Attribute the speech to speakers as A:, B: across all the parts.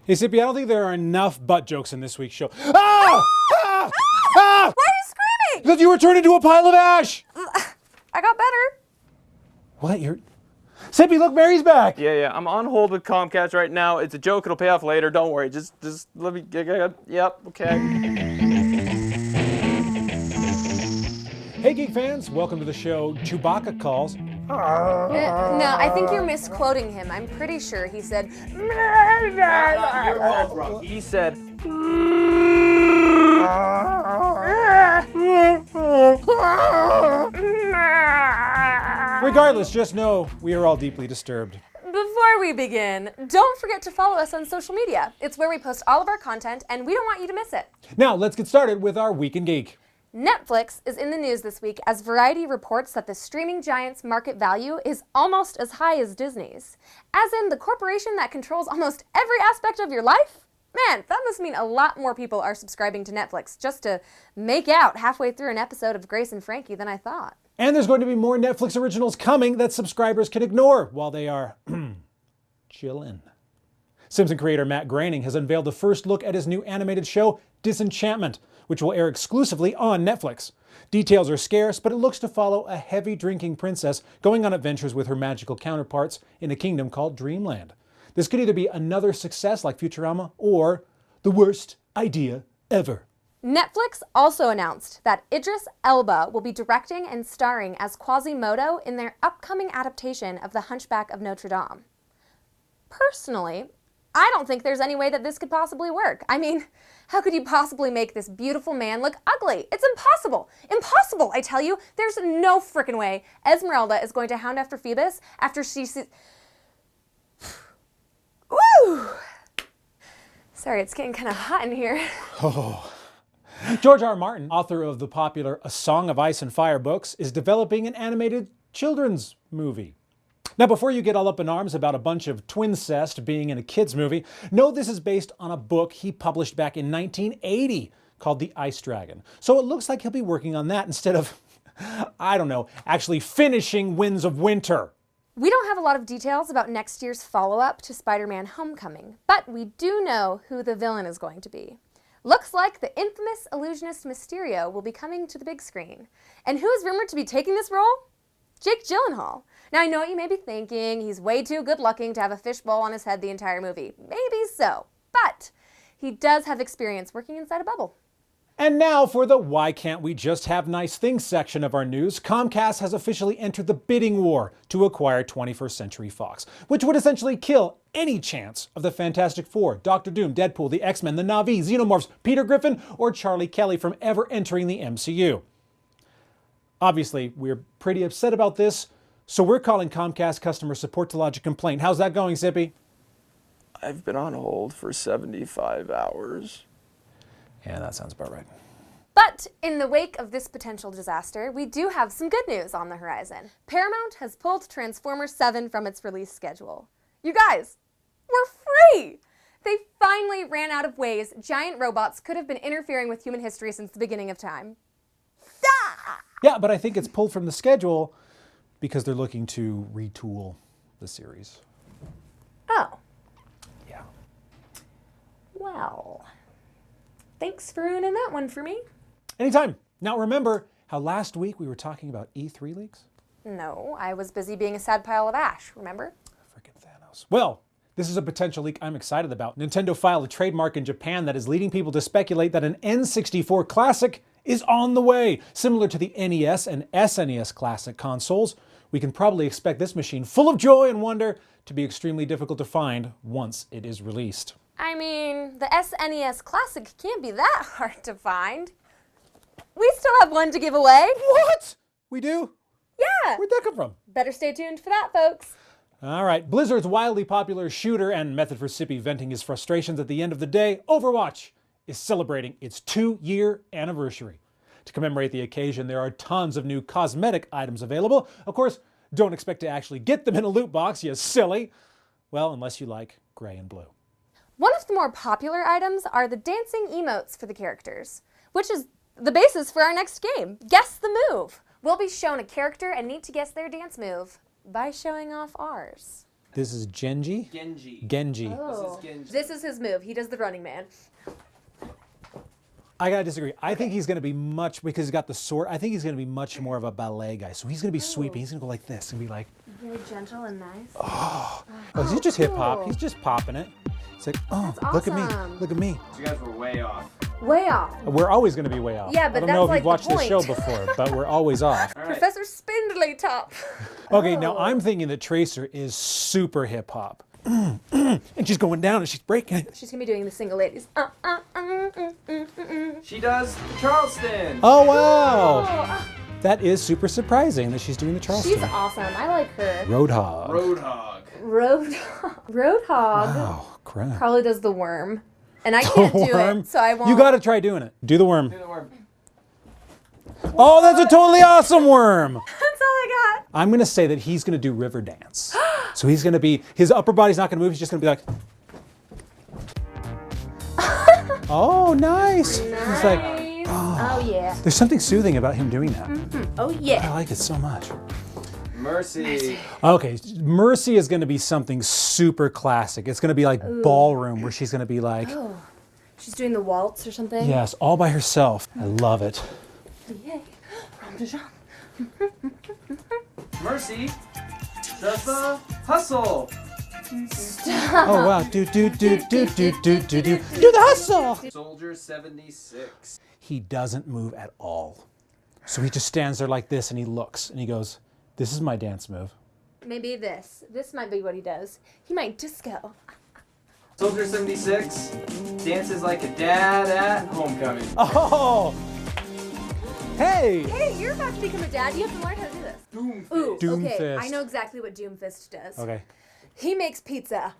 A: Hey, Sippy, I don't think there are enough butt jokes in this week's show. Ah! Ah!
B: Why are you screaming?
A: Because you were turned into a pile of ash!
B: I got better.
A: What? Sippy, look, Mary's back!
C: Yeah. I'm on hold with Comcast right now. It's a joke. It'll pay off later. Don't worry. Just let me. Yep. Okay.
A: Hey, Geek fans, welcome to the show Chewbacca Calls.
B: No, I think you're misquoting him. I'm pretty sure he said.
C: You're both wrong. He said.
A: Regardless, just know we are all deeply disturbed.
B: Before we begin, don't forget to follow us on social media. It's where we post all of our content, and we don't want you to miss it.
A: Now, let's get started with our Week in Geek.
B: Netflix is in the news this week as Variety reports that the streaming giant's market value is almost as high as Disney's. As in, the corporation that controls almost every aspect of your life? Man, that must mean a lot more people are subscribing to Netflix just to make out halfway through an episode of Grace and Frankie than I thought.
A: And there's going to be more Netflix originals coming that subscribers can ignore while they are chillin'. Simpson creator Matt Groening has unveiled the first look at his new animated show, Disenchantment, which will air exclusively on Netflix. Details are scarce, but it looks to follow a heavy drinking princess going on adventures with her magical counterparts in a kingdom called Dreamland. This could either be another success like Futurama or the worst idea ever.
B: Netflix also announced that Idris Elba will be directing and starring as Quasimodo in their upcoming adaptation of The Hunchback of Notre Dame. Personally, I don't think there's any way that this could possibly work. I mean, how could you possibly make this beautiful man look ugly? It's impossible. Impossible, I tell you. There's no frickin' way Esmeralda is going to hound after Phoebus after she sees... Woo! Sorry, it's getting kind of hot in here.
A: Oh. George R. R. Martin, author of the popular A Song of Ice and Fire books, is developing an animated children's movie. Now, before you get all up in arms about a bunch of twincest being in a kid's movie, know this is based on a book he published back in 1980 called The Ice Dragon. So it looks like he'll be working on that instead of, I don't know, actually finishing Winds of Winter.
B: We don't have a lot of details about next year's follow-up to Spider-Man Homecoming, but we do know who the villain is going to be. Looks like the infamous illusionist Mysterio will be coming to the big screen. And who is rumored to be taking this role? Jake Gyllenhaal. Now, I know what you may be thinking, he's way too good-looking to have a fishbowl on his head the entire movie. Maybe so, but he does have experience working inside a bubble.
A: And now for the Why Can't We Just Have Nice Things section of our news, Comcast has officially entered the bidding war to acquire 21st Century Fox, which would essentially kill any chance of the Fantastic Four, Doctor Doom, Deadpool, the X-Men, the Na'vi, Xenomorphs, Peter Griffin, or Charlie Kelly from ever entering the MCU. Obviously, we're pretty upset about this, so we're calling Comcast customer support to lodge a complaint. How's that going, Sippy?
C: I've been on hold for 75 hours.
A: Yeah, that sounds about right.
B: But in the wake of this potential disaster, we do have some good news on the horizon. Paramount has pulled Transformers 7 from its release schedule. You guys, we're free! They finally ran out of ways giant robots could have been interfering with human history since the beginning of time.
A: Yeah, but I think it's pulled from the schedule because they're looking to retool the series.
B: Oh.
A: Yeah.
B: Well, thanks for ruining that one for me.
A: Anytime. Now remember how last week we were talking about E3 leaks?
B: No, I was busy being a sad pile of ash, remember?
A: Frickin' Thanos. Well, this is a potential leak I'm excited about. Nintendo filed a trademark in Japan that is leading people to speculate that an N64 Classic is on the way. Similar to the NES and SNES Classic consoles, we can probably expect this machine full of joy and wonder to be extremely difficult to find once it is released.
B: I mean, the SNES Classic can't be that hard to find. We still have one to give away.
A: What? We do?
B: Yeah.
A: Where'd that come from?
B: Better stay tuned for that, folks.
A: All right, Blizzard's wildly popular shooter and method for Sippy venting his frustrations at the end of the day, Overwatch, is celebrating its 2-year anniversary. To commemorate the occasion, there are tons of new cosmetic items available. Of course, don't expect to actually get them in a loot box, you silly. Well, unless you like gray and blue.
B: One of the more popular items are the dancing emotes for the characters, which is the basis for our next game, Guess the Move. We'll be shown a character and need to guess their dance move by showing off ours.
A: This is Genji? Genji.
B: Oh.
C: This is Genji.
B: This is his move. He does the Running Man.
A: I gotta disagree. I think he's gonna be much, because he's got the sword, I think he's gonna be much more of a ballet guy. So he's gonna be sweeping. He's gonna go like this and be like,
B: Very gentle and nice.
A: oh, he's just hip hop.
B: cool.
A: He's just popping it. It's like, oh,
B: That's
A: look at me.
B: awesome.
A: Look at me.
C: You guys were way off.
B: Way off.
A: We're always gonna be way off.
B: Yeah, but
A: I don't know if
B: that's
A: you've
B: like
A: watched
B: the
A: this show
B: point.
A: before, but we're always off.
C: All right.
B: Professor Spindly Top.
A: Okay, now
B: Oh.
A: I'm thinking that Tracer is super hip hop. And she's going down and she's breaking it.
B: She's gonna be doing the single ladies.
C: She does the Charleston.
A: Oh, wow.
B: Oh,
A: That is super surprising that she's doing the Charleston.
B: she's awesome. I like her.
A: Roadhog.
C: Roadhog.
B: Roadhog
A: Wow, crap.
B: probably does the worm. And I can't do
A: Worm.
B: it, so I won't.
A: You gotta try doing it. Do the worm.
C: Do the worm.
A: Oh, that's a totally awesome worm.
B: That's all I got.
A: I'm gonna say that he's gonna do river dance. So he's gonna be, his upper body's not gonna move, he's just gonna be like. Oh, nice. He's like,
B: Nice. Oh yeah.
A: there's something soothing about him doing that.
B: Oh
A: I
B: yeah.
A: like it so much.
C: Mercy.
A: Okay, Mercy is gonna be something super classic. It's gonna be like ballroom, where she's gonna be like,
B: Oh. She's doing the waltz or something.
A: yes, all by herself. I love it.
B: Yay.
C: Mercy does the hustle.
A: Oh wow, do the hustle.
C: Soldier 76.
A: He doesn't move at all. So he just stands there like this and he looks and he goes, this is my dance move.
B: Maybe this. This might be what he does. He might disco.
C: Soldier 76 dances like a dad at homecoming.
A: Oh! Hey!
B: Hey, you're about to become a dad. You have to learn how to do this.
C: Boom.
B: Ooh, okay.
A: Doomfist.
B: I know exactly what Doomfist does.
A: Okay.
B: He makes pizza.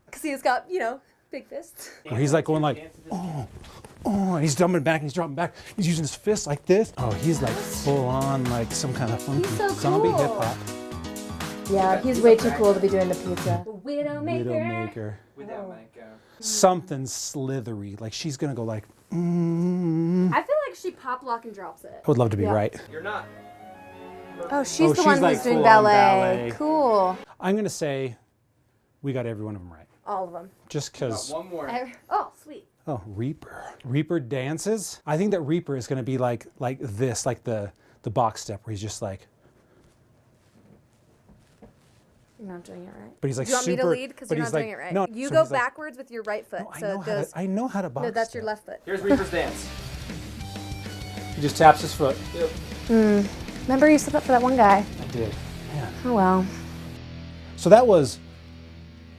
B: Because he's got, you know, big fists.
A: Where he's like going like, oh, and he's jumping back and he's dropping back. He's using his fists like this. Oh, he's like full on like some kind of funky
B: He's so
A: zombie
B: cool.
A: hip hop.
B: Yeah, he's way too cool to be doing the pizza. Widowmaker.
A: Widowmaker.
C: Without my go.
A: Something slithery. Like she's gonna go like,
B: I feel like she pop lock and drops it.
A: I would love to be
B: Yeah.
A: right.
C: You're not.
B: Oh, she's the
A: she's
B: one
A: like
B: who's doing
A: full-on
B: ballet.
A: ballet.
B: Cool.
A: I'm gonna say we got every one of them right.
B: All of them.
A: Just because.
C: One more.
B: Oh, sweet.
A: Oh, Reaper. Reaper dances. I think that Reaper is gonna be like this, like the box step where he's just like,
B: You're not doing it right.
A: but he's like
B: Do you want
A: super.
B: me to lead? Because
A: but
B: you're
A: he's
B: not
A: like,
B: doing it right.
A: No,
B: You
A: so
B: go
A: he's like,
B: backwards with your right foot.
A: No, I
B: so
A: know
B: it goes.
A: I know how to box.
B: No, that's your
A: step.
B: left foot.
C: Here's Reaper's dance.
A: He just taps his foot.
C: Yep.
B: Remember you stood up for that one guy.
A: I did. Man.
B: Oh well.
A: So that was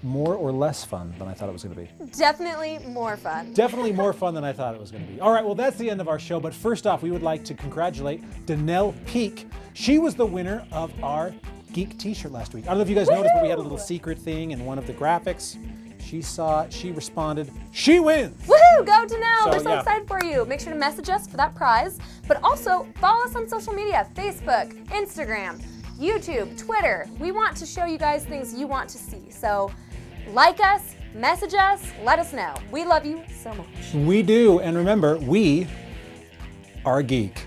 A: more or less fun than I thought it was going to be.
B: Definitely more fun.
A: Definitely more fun than I thought it was going to be. All right, well, that's the end of our show. But first off, we would like to congratulate Danelle Peak. She was the winner of our Geek t-shirt last week. I don't know if you guys noticed, but we had a little secret thing in one of the graphics. She saw it, she responded, she wins!
B: Woohoo! Go to now!
A: So,
B: We're so
A: yeah.
B: excited for you. Make sure to message us for that prize. But also follow us on social media: Facebook, Instagram, YouTube, Twitter. We want to show you guys things you want to see. So like us, message us, let us know. We love you so much.
A: We do, and remember, we are geek.